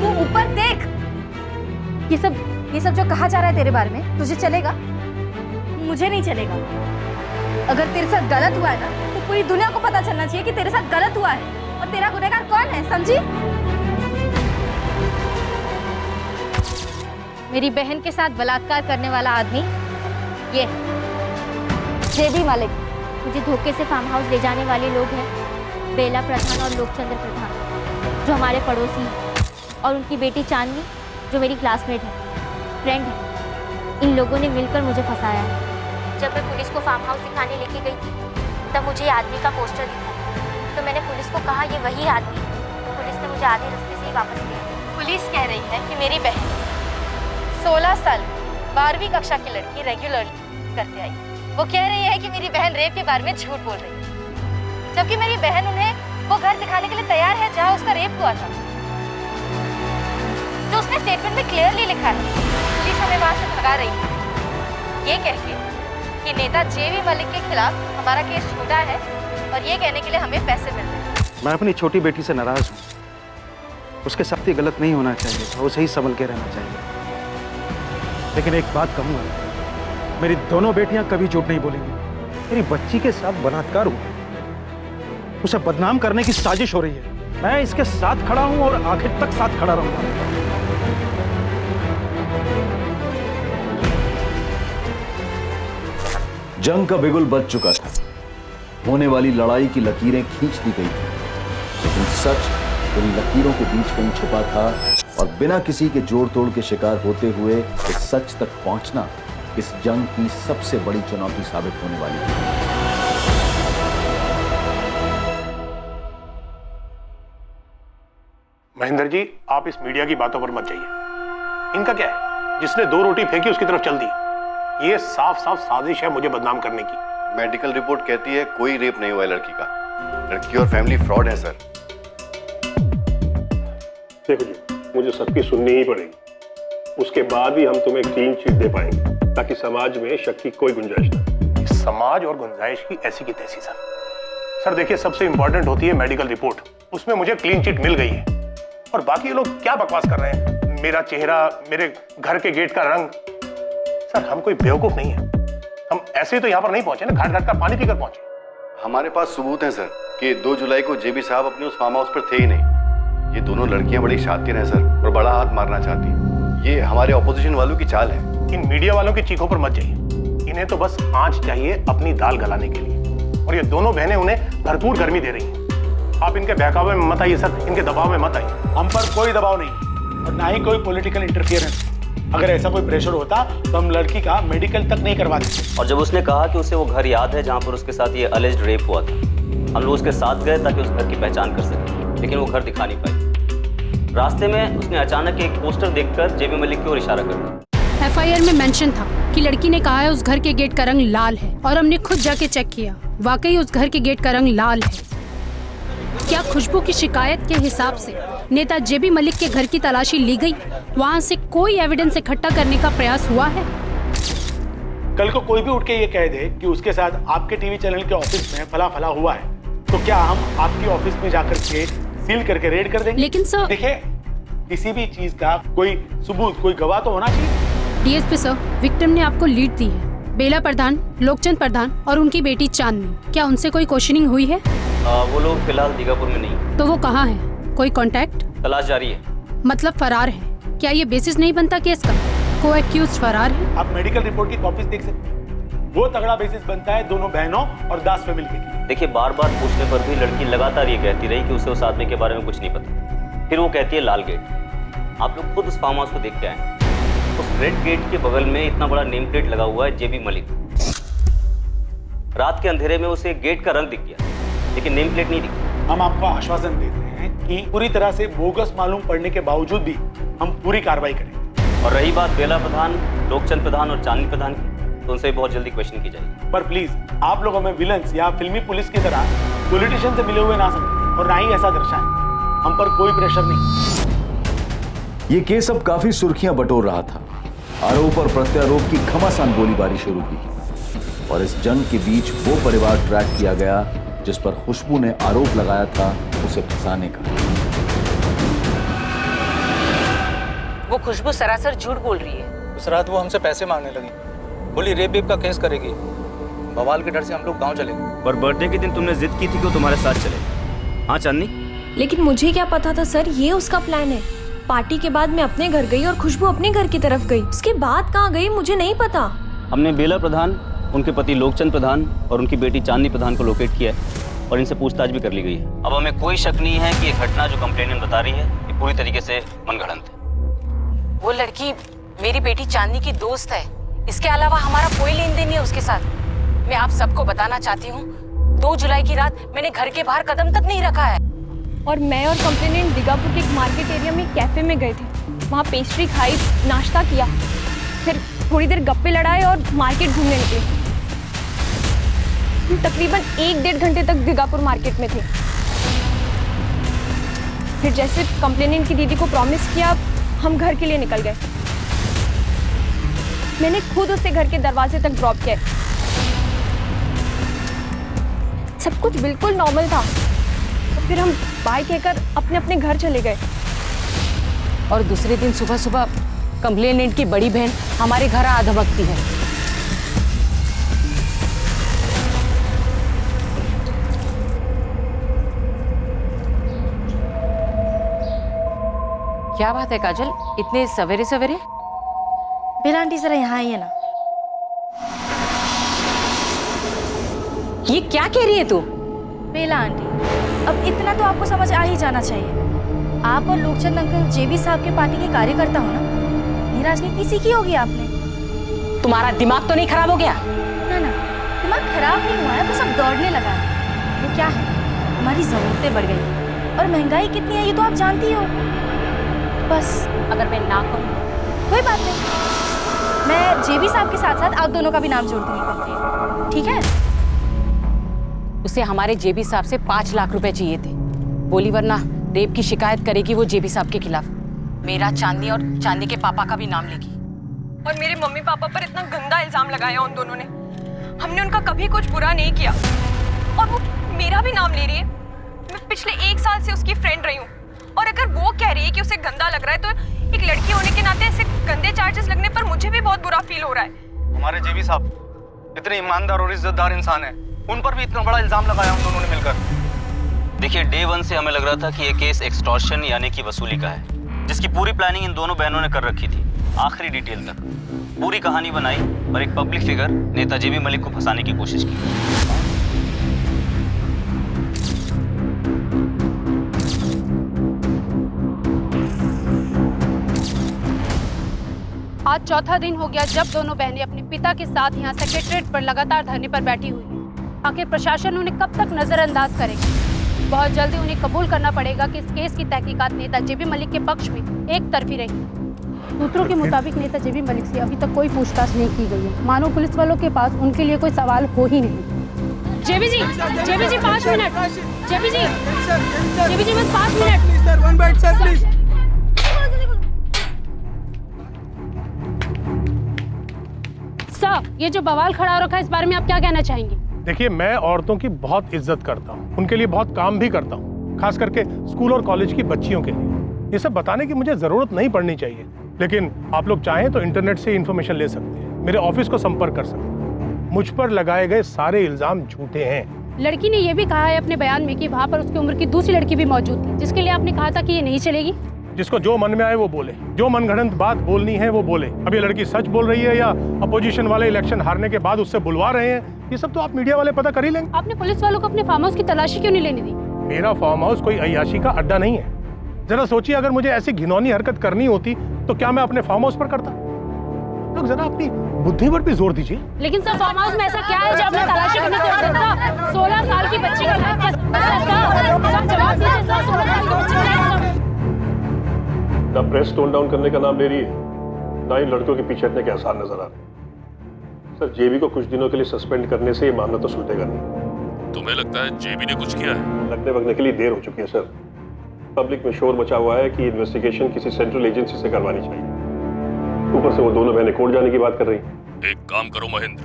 तू ऊपर देख। ये सब जो कहा जा रहा है तेरे बारे में तुझे चलेगा? मुझे नहीं चलेगा। अगर तेरे साथ गलत हुआ है ना तो पूरी दुनिया को पता चलना चाहिए कि तेरे साथ गलत हुआ है और तेरा गुनहगार कौन है, समझी? मेरी बहन के साथ बलात्कार करने वाला आदमी ये है, जेबी मलिक। मुझे धोखे से फार्म हाउस ले जाने वाले लोग हैं बेला प्रधान और लोकचंद्र प्रधान, जो हमारे पड़ोसी हैं, और उनकी बेटी चांदनी जो मेरी क्लासमेट है, फ्रेंड है। इन लोगों ने मिलकर मुझे फंसाया है। जब मैं पुलिस को फार्म हाउस दिखाने लेके गई थी तब मुझे आदमी का पोस्टर दिखा, तो मैंने पुलिस को कहा ये वही आदमी है। तो पुलिस ने मुझे आधे रास्ते से ही वापस किया। पुलिस कह रही है कि मेरी बहन 16 साल 12वीं कक्षा की लड़की रेगुलर करते आई। वो कह रही है कि मेरी बहन रेप के बारे में झूठ बोल रही है, जबकि मेरी बहन उन्हें वो घर दिखाने के लिए तैयार है जहां उसका रेप हुआ था, जो उसने स्टेटमेंट में क्लियरली लिखा है। पुलिस हमें वहां से भगा रही है, ये कह के कि नेता जेबी मलिक के खिलाफ हमारा केस झूठा है और ये कहने के लिए हमें पैसे मिल रहे हैं। मैं अपनी छोटी बेटी से नाराज हूँ। उसके साथ ये गलत नहीं होना चाहिए था, उसे ही संभल के रहना चाहिए। लेकिन एक बात कहूँगा, मेरी दोनों बेटियां कभी झूठ नहीं बोलेंगी। मेरी बच्ची के साथ बलात्कार हुआ, उसे बदनाम करने की साजिश हो रही है। मैं इसके साथ खड़ा हूं और आखिर तक साथ खड़ा रहूंगा। जंग का बिगुल बज चुका था, होने वाली लड़ाई की लकीरें खींच दी गई थी, लेकिन सच इन लकीरों के बीच कहीं छुपा था और बिना किसी के जोड़ तोड़ के शिकार होते हुए इस सच तक पहुंचना इस जंग की सबसे बड़ी चुनौती साबित होने वाली है। महेंद्र जी, आप इस मीडिया की बातों पर मत जाइए। इनका क्या है, जिसने 2 रोटी फेंकी उसकी तरफ चल दी। ये साफ साफ साजिश है मुझे बदनाम करने की। मेडिकल रिपोर्ट कहती है कोई रेप नहीं हुआ है लड़की का। लड़की और फैमिली फ्रॉड है सर। देखो जी, मुझे सबकी सुननी ही पड़ेगी, उसके बाद ही हम तुम्हें क्लीन चिट दे पाएंगे, ताकि समाज में शक की कोई गुंजाइश न। समाज और गुंजाइश की ऐसी की तैसी सर देखिए, सबसे इंपॉर्टेंट होती है मेडिकल रिपोर्ट। उसमें मुझे क्लीन चिट मिल गई है और बाकी ये लोग क्या बकवास कर रहे हैं। मेरा चेहरा, मेरे घर के गेट का रंग। सर हम कोई बेवकूफ नहीं है, हम ऐसे तो यहाँ पर नहीं पहुंचे ना, घाट घाट का पानी पीकर पहुंचे। हमारे पास सबूत है सर कि 2 जुलाई को जेबी साहब अपने उस फार्म हाउस पर थे ही नहीं। ये दोनों लड़कियां बड़ी शातिर हैं सर और बड़ा हाथ मारना चाहती हैं। ये हमारे ऑपोजिशन वालों की चाल है। इन मीडिया वालों की चीखों पर मत जाइए, इन्हें तो बस आंच चाहिए अपनी दाल गलाने के लिए, और ये दोनों बहनें उन्हें भरपूर गर्मी दे रही हैं। आप इनके बहकावे में मत आइए सर, इनके दबाव में मत आइए। हम पर कोई दबाव नहीं और ना ही कोई पॉलिटिकल इंटरफियरेंस। अगर ऐसा कोई प्रेशर होता तो हम लड़की का मेडिकल तक नहीं करवाते। और जब उसने कहा कि उसे वो घर याद है जहां पर उसके साथ ये अलेज्ड रेप हुआ था, हम लोग उसके साथ गए ताकि उस घर की पहचान कर सके, लेकिन वो घर दिखा नहीं पाई। रास्ते में उसने अचानक एक पोस्टर देखकर जेबी मलिक की ओर इशारा कर दिया। एफआईआर में मेंशन था कि लड़की ने कहा है उस घर के गेट का रंग लाल है, और हमने खुद जाके चेक किया, वाकई उस घर के गेट का रंग लाल है। क्या खुशबू की शिकायत के हिसाब से नेता जेबी मलिक के घर की तलाशी ली गई? वहाँ से कोई एविडेंस इकट्ठा करने का प्रयास हुआ है? कल को कोई भी उठ के ये कह दे कि उसके साथ आपके टीवी चैनल के ऑफिस में फला फला हुआ है, तो क्या हम आपकी ऑफिस में जाकर के सील करके रेड कर देंगे? लेकिन सर देखिए, किसी भी चीज का कोई सबूत, कोई गवाह तो होना चाहिए। डीएसपी सर, विक्टिम ने आपको लीड दी है, बेला प्रधान, लोकचंद प्रधान और उनकी बेटी चांदनी। क्या उनसे कोई क्वेश्चनिंग हुई है? वो लोग फिलहाल दीगापुर में नहीं। तो वो कहाँ है? कोई कांटेक्ट? तलाश जारी है। मतलब फरार है? क्या ये बेसिस नहीं बनता केस का? को एक्यूज फरार है? आप मेडिकल रिपोर्ट की कॉपीज देख सकते हैं, वो तगड़ा बेसिस बनता है दोनों बहनों और दास फैमिली के। देखिए, बार बार पूछने पर भी लड़की लगातार ये कहती रही कि उसे उस आदमी के बारे में कुछ नहीं पता। फिर वो कहती है लाल गेट। आप लोग खुद उस फार्म हाउस को देख के आए, उस रेड गेट के बगल में इतना बड़ा नेम प्लेट लगा हुआ है जेबी मलिक। रात के अंधेरे में उसे गेट का रंग दिख गया, लेकिन नेम प्लेट नहीं दिखी। हम आपको आश्वासन देते हैं कि पूरी तरह से बोगस मालूम पड़ने के बावजूद भी हम पूरी कार्रवाई करेंगे। और रही बात बेला प्रधान, लोकचंद प्रधान और चांदनी प्रधान की, तो उनसे बहुत जल्दी क्वेश्चन की जाएगी। पर प्लीज आप लोग हमें विलन्स या फिल्मी पुलिस की तरह पॉलिटिशियन से मिले हुए ना समझें और ना ही ऐसा दर्शाएं। हम पर कोई प्रेशर नहीं। ये केस अब काफी सुर्खियां बटोर रहा था। आरोप और प्रत्यारोप की घमासान गोलीबारी शुरू हुई और इस जंग के बीच वो परिवार ट्रैक किया गया जिस पर खुशबू ने आरोप लगाया था उसे फंसाने का। वो खुशबू सरासर झूठ बोल रही है। उस रात वो हमसे पैसे मांगने लगी, बोली रेप वेप का केस करेगी। बवाल के डर से हम लोग गांव चले गए। और बर्थडे के दिन तुमने जिद की थी कि वो तुम्हारे साथ चले। हाँ चांदनी, लेकिन मुझे क्या पता था सर, ये उसका प्लान है। पार्टी के बाद मैं अपने घर गई और खुशबू अपने घर की तरफ गई। उसके बाद कहाँ गई मुझे नहीं पता। हमने बेला प्रधान, उनके पति लोकचंद प्रधान और उनकी बेटी चांदनी प्रधान को लोकेट किया है और इनसे पूछताछ भी कर ली गई है। अब हमें कोई शक नहीं है कि ये घटना जो कंप्लेनेंट बता रही है ये पूरी तरीके से मनगढ़ंत है। वो लड़की मेरी बेटी चांदनी की दोस्त है, इसके अलावा हमारा कोई लेन देन नहीं है उसके साथ। मैं आप सबको बताना चाहती हूँ, 2 जुलाई की रात मैंने घर के बाहर कदम तक नहीं रखा है। और मैं और कंप्लेनेंट दीगापुर के एक मार्केट एरिया में कैफे में गए थे। वहाँ पेस्ट्री खाई, नाश्ता किया, फिर थोड़ी देर गप्पे लड़ाए और मार्केट घूमने निकले। हम तकरीबन 1-1.5 घंटे तक दीगापुर मार्केट में थे। फिर जैसे कंप्लेनेंट की दीदी को प्रॉमिस किया, हम घर के लिए निकल गए। मैंने खुद उसे घर के दरवाजे तक ड्रॉप किया। सब कुछ बिल्कुल नॉर्मल था। तो फिर हम बाय कहकर अपने अपने घर चले गए। और दूसरे दिन सुबह सुबह कंप्लेनेंट की बड़ी बहन हमारे घर आ धमकती है। क्या बात है काजल, इतने सवेरे सवेरे? बेला आंटी जरा यहाँ आइए ना। ये क्या कह रही है तू? बेला आंटी, अब इतना तो आपको समझ आ ही जाना चाहिए। आप और लोकचंद अंकल जेबी साहब के पार्टी के कार्यकर्ता हो ना। ये राजनीति सीखी होगी आपने। तुम्हारा दिमाग तो नहीं खराब हो गया? ना ना, दिमाग खराब नहीं हुआ है, बस अब दौड़ने लगा है। वो क्या है, हमारी जरूरतें बढ़ गई और महंगाई कितनी है ये तो आप जानती हो। बस अगर मैं ना कहूँ कोई बात नहीं, मैं जेबी साहब के साथ साथ आप दोनों का भी नाम जोड़ दूंगी कंप्लेंट, ठीक है? उसे हमारे जेबी साहब से 5 लाख रुपए चाहिए थे। बोली वरना रेप की शिकायत करेगी वो जेबी साहब के खिलाफ। मेरा, चांदनी और चांदनी के पापा का भी नाम लेगी। और मेरे मम्मी पापा पर इतना गंदा इल्जाम लगाया उन दोनों ने। हमने उनका कभी कुछ बुरा नहीं किया और वो मेरा भी नाम ले रही है। मैं पिछले 1 साल से उसकी फ्रेंड रही हूँ और अगर वो कह रही है कि उसे गंदा लग रहा है तो एक लड़की होने के नाते ऐसे गंदे चार्जेस लगने पर मुझे भी बहुत बुरा फील हो रहा है। हमारे जेबी साहब इतने ईमानदार और इज्जतदार इंसान हैं, उन पर भी इतना बड़ा इल्जाम लगाया हम दोनों ने मिलकर। देखिए, डे 1 से हमें लग रहा था कि ये केस एक्सटॉर्शन यानी कि वसूली का है, जिसकी पूरी प्लानिंग इन दोनों बहनों ने कर रखी थी, आखिरी डिटेल तक। पूरी कहानी बनाई और एक पब्लिक फिगर नेता जेबी मलिक को फंसाने की कोशिश की। आज चौथा दिन हो गया जब दोनों बहनें अपने पिता के साथ यहाँ सेक्रेटरीट पर लगातार धरने पर बैठी हुई हैं। आखिर प्रशासन उन्हें कब तक नजरअंदाज करेगा? बहुत जल्दी उन्हें कबूल करना पड़ेगा कि इस केस की तहकीकात नेता जेबी मलिक के पक्ष में एक तरफी रही। सूत्रों के मुताबिक नेता जेबी मलिक से अभी तक कोई पूछताछ नहीं की गई है। मानो पुलिस वालों के पास उनके लिए कोई सवाल हो ही नहीं। जेबी जी 5 मिनट। जेबी जी बस 5 मिनट। सर, ये जो बवाल खड़ा रखा है इस बारे में आप क्या कहना चाहेंगे? देखिए, मैं औरतों की बहुत इज्जत करता हूँ, उनके लिए बहुत काम भी करता हूँ, खास करके स्कूल और कॉलेज की बच्चियों के लिए। ये सब बताने की मुझे जरूरत नहीं पड़नी चाहिए, लेकिन आप लोग चाहें तो इंटरनेट से इन्फॉर्मेशन ले सकते हैं, मेरे ऑफिस को संपर्क कर सकते हैं। मुझ पर लगाए गए सारे इल्जाम झूठे हैं। लड़की ने यह भी कहा है अपने बयान में कि वहाँ पर उसकी उम्र की दूसरी लड़की भी मौजूद थी, जिसके लिए आपने कहा था कि ये नहीं चलेगी। जिसको जो मन में आए वो बोले, जो मनगढ़ंत बात बोलनी है वो बोले। अब ये लड़की सच बोल रही है या अपोजिशन वाले इलेक्शन हारने के बाद उससे बुलवा रहे हैं, ये सब तो आप मीडिया वाले पता कर ही लेंगे। आपने पुलिस वालों को अपने फार्म हाउस की तलाशी क्यों नहीं लेने दी? मेरा फार्म हाउस कोई अय्याशी का अड्डा नहीं है। जरा सोचिए, अगर मुझे ऐसी घिनौनी हरकत करनी होती तो क्या मैं अपने फार्म हाउस पर करता? लोग जरा अपनी बुद्धि पर भी जोर दीजिए। लेकिन सर, फार्म हाउस में ऐसा क्या है जो आपने तलाशी करने को रखा? 16 साल की बच्ची का जवाब दीजिए सर। 16 साल की बच्ची ना प्रेस टोन डाउन करने का नाम ले रही है, ना ही लड़कियों के पीछे हटने के आसार नजर आ रहे। सर, जेबी को कुछ दिनों के लिए सस्पेंड करने से ये मामला तो सुलझेगा नहीं। तुम्हें लगता है जेबी ने कुछ किया है? लगने वगने के लिए देर हो चुकी है सर। पब्लिक में शोर मचा हुआ है कि इन्वेस्टिगेशन किसी सेंट्रल एजेंसी से करवानी चाहिए। ऊपर से वो दोनों बहनें कोर्ट जाने की बात कर रही हैं। एक काम करो महेंद्र,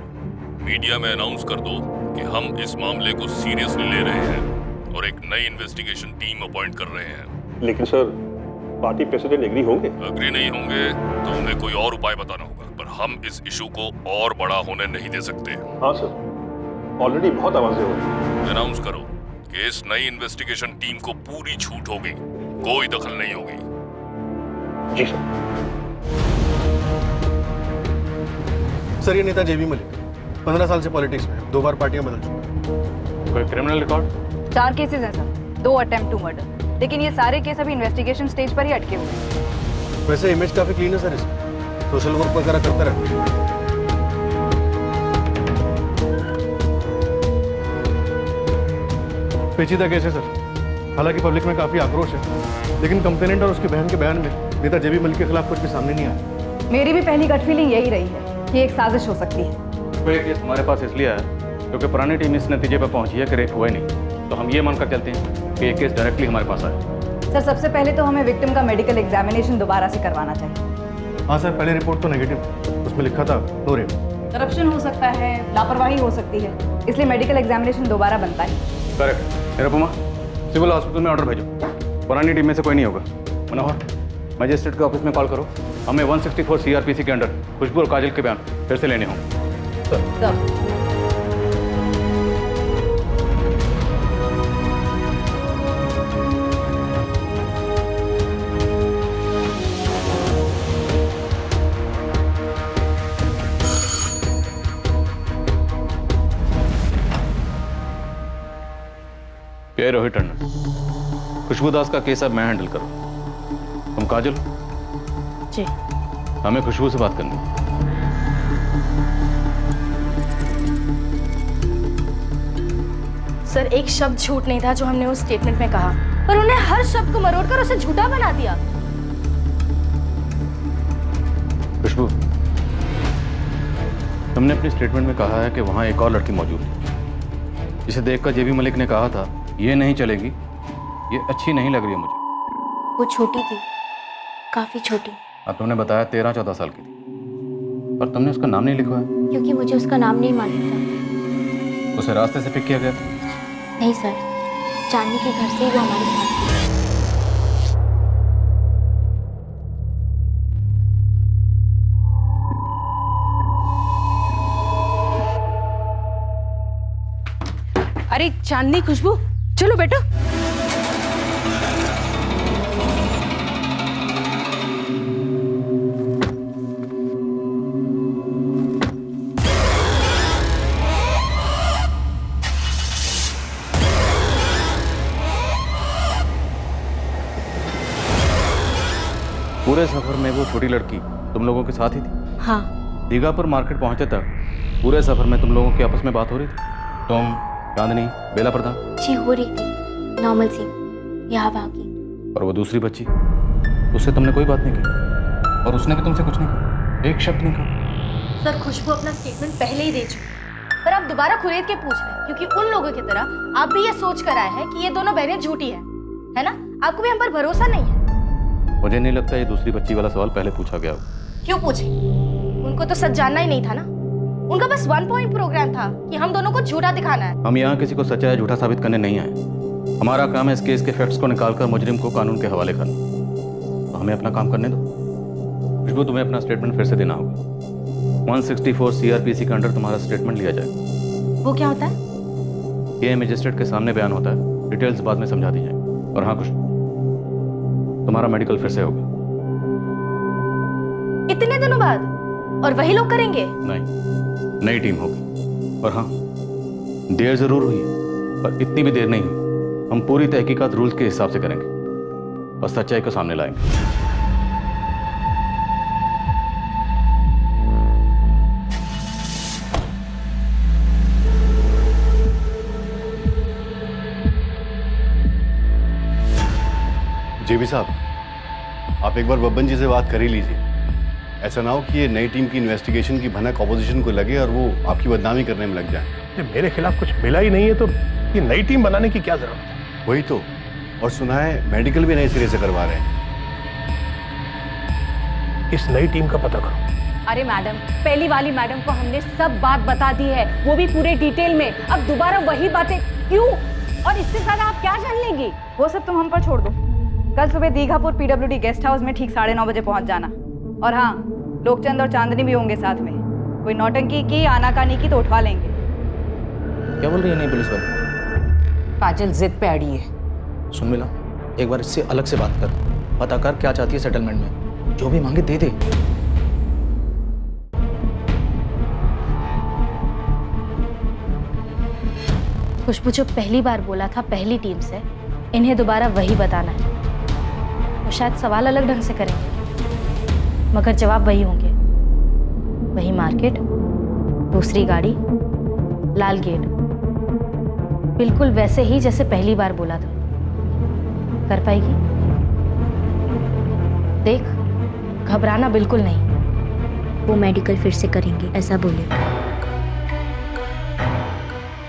मीडिया में अनाउंस कर दो कि हम इस मामले को सीरियसली ले रहे हैं और एक नई इन्वेस्टिगेशन टीम अपॉइंट कर रहे हैं। लेकिन सर, पार्टी प्रेसिडेंट एग्री होंगे? अग्री नहीं होंगे तो उन्हें कोई और उपाय बताना होगा, पर हम इस इशू को और बड़ा होने नहीं दे सकते। हाँ सर, ऑलरेडी बहुत आवाजें हो रही। अनाउंस करो कि इस नई इन्वेस्टिगेशन टीम को पूरी छूट होगी, कोई दखल नहीं होगी। जी सर। सर, ये नेता जेबी मलिक 15 साल से पॉलिटिक्स में, 2 बार पार्टियां बदल चुकी। कोई क्रिमिनल रिकॉर्ड? 4 केसेस हैं सर, 2 अटेम्प्ट टू मर्डर, लेकिन ये सारे केस अभी इन्वेस्टिगेशन स्टेज पर ही अटके हुए हैं। वैसे इमेज काफी क्लीन है सर इसकी, सोशल वर्क वगैरह करते रहते हैं। पेचीदा केस है सर, हालांकि पब्लिक में काफी आक्रोश है, लेकिन कंप्लेनेंट और उसकी बहन के बयान में नेता जेबी मलिक के खिलाफ कुछ भी सामने नहीं आया। मेरी भी पहली गट फीलिंग यही रही है कि एक साजिश हो सकती है। तो ये केस हमारे पास इसलिए आया क्योंकि पुरानी टीम इस नतीजे पर पहुंची है कि रेप हुआ ही नहीं, तो हम ये मानकर चलते हैं कि ये केस डायरेक्टली हमारे पास आया। सर, सबसे पहले तो हमें विक्टिम का मेडिकल एग्जामिनेशन दोबारा से करवाना चाहिए। हाँ सर, पहले रिपोर्ट तो नेगेटिव, उसमें लिखा था नो रेप। करप्शन हो सकता है, लापरवाही हो सकती है, इसलिए मेडिकल एग्जामिनेशन दोबारा बनता है। करेक्ट। निरुपमा, सिविल हॉस्पिटल में ऑर्डर भेजो, पुरानी टीम में से कोई नहीं होगा। मनोहर, मजिस्ट्रेट के ऑफिस में कॉल करो, हमें 164 CRPC के अंडर खुशबू और काजल के बयान फिर से लेने होंगे। ये रोहित टंडन, खुशबू दास का केस अब मैं हैंडल करूं। तुम काजल? जी। हमें खुशबू से बात करनी है। सर, एक शब्द झूठ नहीं था जो हमने उस स्टेटमेंट में कहा, पर उन्हें हर शब्द को मरोड़कर उसे झूठा बना दिया। खुशबू, तुमने अपनी स्टेटमेंट में कहा है कि वहां एक और लड़की मौजूद है, जिसे देखकर जेबी मलिक ने कहा था ये नहीं चलेगी, ये अच्छी नहीं लग रही है मुझे। वो छोटी थी, काफी छोटी। अब तुमने बताया 13-14 साल की थी, पर तुमने उसका नाम नहीं लिखवाया। क्योंकि मुझे उसका नाम नहीं मालूम था। उसे रास्ते से पिक किया गया था? नहीं सर, चांदनी के घर से ही वो हमारे साथ थी। अरे चांदनी, खुशबू, चलो बेटा। पूरे सफर में वो छोटी लड़की तुम लोगों के साथ ही थी? हाँ। दीघापुर मार्केट पहुंचे तक पूरे सफर में तुम लोगों की आपस में बात हो रही थी? तुम, चांदनी, बेला प्रधान? जी हो रही थी, नॉर्मल सी, यहाँ बाकी। और वो दूसरी बच्ची, उससे तुमने कोई बात नहीं की और उसने भी तुमसे कुछ नहीं कहा, एक शब्द नहीं कहा? सर, खुशबू अपना स्टेटमेंट पहले ही दे चुकी, पर आप दोबारा खुरेद के पूछ रहे हैं क्योंकि उन लोगों की तरह आप भी ये सोच कर आए हैं कि ये दोनों बहनें झूठी है ना? आपको भी हम पर भरोसा नहीं है। मुझे नहीं लगता ये दूसरी बच्ची वाला सवाल पहले पूछा गया। क्यों पूछे? उनको तो सच जानना ही नहीं था ना। उनका बस 1 पॉइंट प्रोग्राम था कि हम दोनों को झूठा दिखाना है। हम यहाँ किसी को सच्चा या झूठा साबित करने नहीं आए। हमारा काम है इस केस के फैक्ट्स को निकालकर मुजरिम को कानून के हवाले करना। तो हमें अपना काम करने दो। खुशबू, तुम्हें अपना स्टेटमेंट फिर से देना होगा। 164 CRPC के अंडर तुम्हारा स्टेटमेंट लिया जाएगा। वो क्या होता है? ये मजिस्ट्रेट के सामने बयान होता है, डिटेल्स बाद में समझा दी जाए। और हाँ खुशबू, तुम्हारा मेडिकल फिर से होगा। इतने दिनों बाद? और वही लोग करेंगे? नहीं, नई टीम होगी। और हाँ, देर जरूर हुई है, पर इतनी भी देर नहीं हुई। हम पूरी तहकीकात रूल्स के हिसाब से करेंगे और सच्चाई को सामने लाएंगे। जेबी साहब, आप एक बार बब्बन जी से बात कर ही लीजिए। ऐसा ना हो कि ये नई टीम की इन्वेस्टिगेशन की भनक ऑपोजिशन को लगे और वो आपकी बदनामी करने में लग जाए। मेरे खिलाफ कुछ मिला ही नहीं है तो ये नई टीम बनाने की क्या जरूरत है? वही तो, और सुना है मेडिकल भी नए सिरे से करवा रहे हैं। इस नई टीम का पता करो। अरे मैडम, पहली वाली मैडम को हमने सब बात बता दी है, वो भी पूरे डिटेल में। अब दोबारा वही बातें क्यों? और इससे ज्यादा आप क्या जान लेंगी? वो सब तुम हम पर छोड़ दो। कल सुबह दीघापुर पीडब्ल्यूडी गेस्ट हाउस में ठीक 9:30 बजे पहुंच जाना। और हाँ, लोकचंद और चांदनी भी होंगे साथ में। कोई नौटंकी की, आनाकानी की तो उठवा लेंगे। क्या बोल रही है नहीं पुलिस वाली? काजल जिद पे अड़ी है। सुन मिला, एक बार इससे अलग से बात कर, पता कर क्या चाहती है सेटलमेंट में, जो भी मांगे दे दे। खुशबू जो पहली बार बोला था पहली टीम से, इन्हें दोबारा वही बताना है। वो शायद सवाल अलग ढंग से करेंगे, मगर जवाब वही होंगे। वही मार्केट, दूसरी गाड़ी, लाल गेट, बिल्कुल वैसे ही जैसे पहली बार बोला था। कर पाएगी? देख, घबराना बिल्कुल नहीं। वो मेडिकल फिर से करेंगे ऐसा बोले।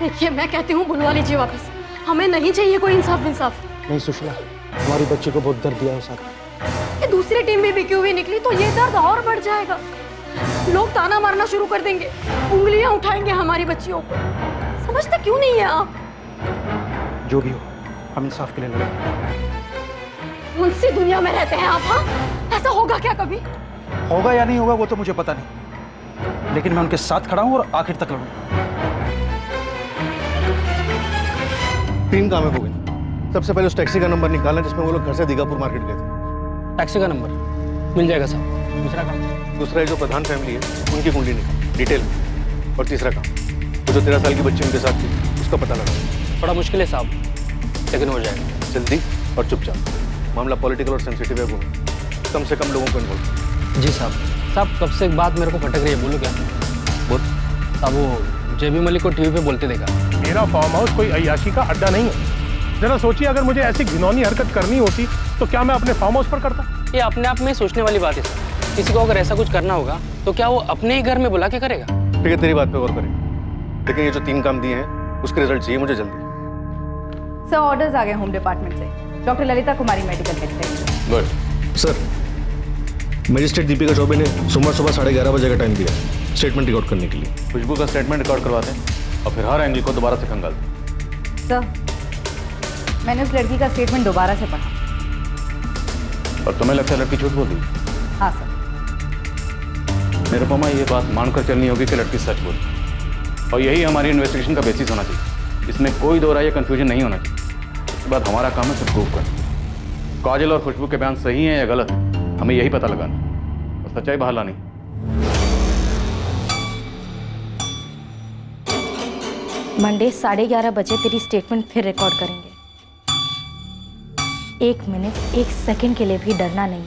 देखिए, मैं कहती हूँ बुलवा लीजिए वापस। हमें नहीं चाहिए कोई इंसाफ इंसाफ। नहीं सुशीला, हमारी बच्ची को बहुत दर्द दिया उस आदमी। ये दूसरी टीम भी बिकी हुई निकली तो ये दर्द और बढ़ जाएगा। लोग ताना मारना शुरू कर देंगे, उंगलियां उठाएंगे हमारी बच्चियों को। समझते क्यों नहीं है आप? जो भी हो, हम इंसाफ के लिए लड़ेंगे। उनसी दुनिया में रहते हैं आप। हाँ, ऐसा होगा क्या कभी? होगा या नहीं होगा वो तो मुझे पता नहीं, लेकिन मैं उनके साथ खड़ा हूं और आखिर तक लड़ूंगा। 3 काम है गोविंद। सबसे पहले उस टैक्सी का नंबर निकालना जिसमें वो लोग घर से दीघापुर मार्केट गए थे। टैक्सी का नंबर मिल जाएगा साहब। दूसरा काम? दूसरा जो प्रधान फैमिली है उनकी कुंडली निकाल डिटेल। और तीसरा काम, वो जो 13 साल की बच्ची उनके साथ थी उसका पता लगा। बड़ा मुश्किल है साहब, लेकिन हो जाएगा। जल्दी और चुपचाप। मामला पॉलिटिकल और सेंसिटिव है गोविंद, कम से कम लोगों को इन्वॉल्व। जी साहब। साहब कब से एक बात मेरे को खटक रही है, बोलो क्या? बोल। साहब वो जेबी मलिक को टीवी पे बोलते देखा। मेरा फार्म हाउस कोई अय्याशी का अड्डा नहीं है। जरा सोचिए, अगर मुझे ऐसी घिनौनी हरकत करनी होती तो क्या मैं अपने फार्म हाउस पर करता? ये अपने आप में सोचने वाली बात है सर। किसी को अगर ऐसा कुछ करना होगा तो क्या वो अपने ही घर में बुला के करेगा? ठीक है, तेरी बात पे गौर करेंगे, लेकिन ये जो 3 काम दिए हैं उसके रिजल्ट चाहिए मुझे जल्दी। सर, ऑर्डर्स आ गए होम डिपार्टमेंट से। डॉक्टर ललिता कुमारी मेडिकल हेड से। Good sir. Magistrate Deepika Choubey ने सुबह 11:30 बजे का टाइम दिया स्टेटमेंट रिकॉर्ड करने के लिए। खुशबू का स्टेटमेंट रिकॉर्ड करवाते हैं और फिर हर एंगल को दोबारा से खंगाल। सर, मैंने उस लड़की का स्टेटमेंट दोबारा से पढ़ा। और तुम्हें लगता है लड़की झूठ बोल रही? हाँ सर। निरुपमा, ये बात मानकर चलनी होगी कि लड़की सच बोली, और यही हमारी इन्वेस्टिगेशन का बेसिस होना चाहिए। इसमें कोई दो राय या कंफ्यूजन नहीं होना चाहिए। इसके बाद हमारा काम है सिर्फ प्रूव करना। काजल और खुशबू के बयान सही हैं या गलत, हमें यही पता लगाना और सच्चाई बाहर लानी। मंडे 11:30 बजे तेरी स्टेटमेंट फिर रिकॉर्ड करेंगे। 1 मिनट 1 सेकंड के लिए भी डरना नहीं।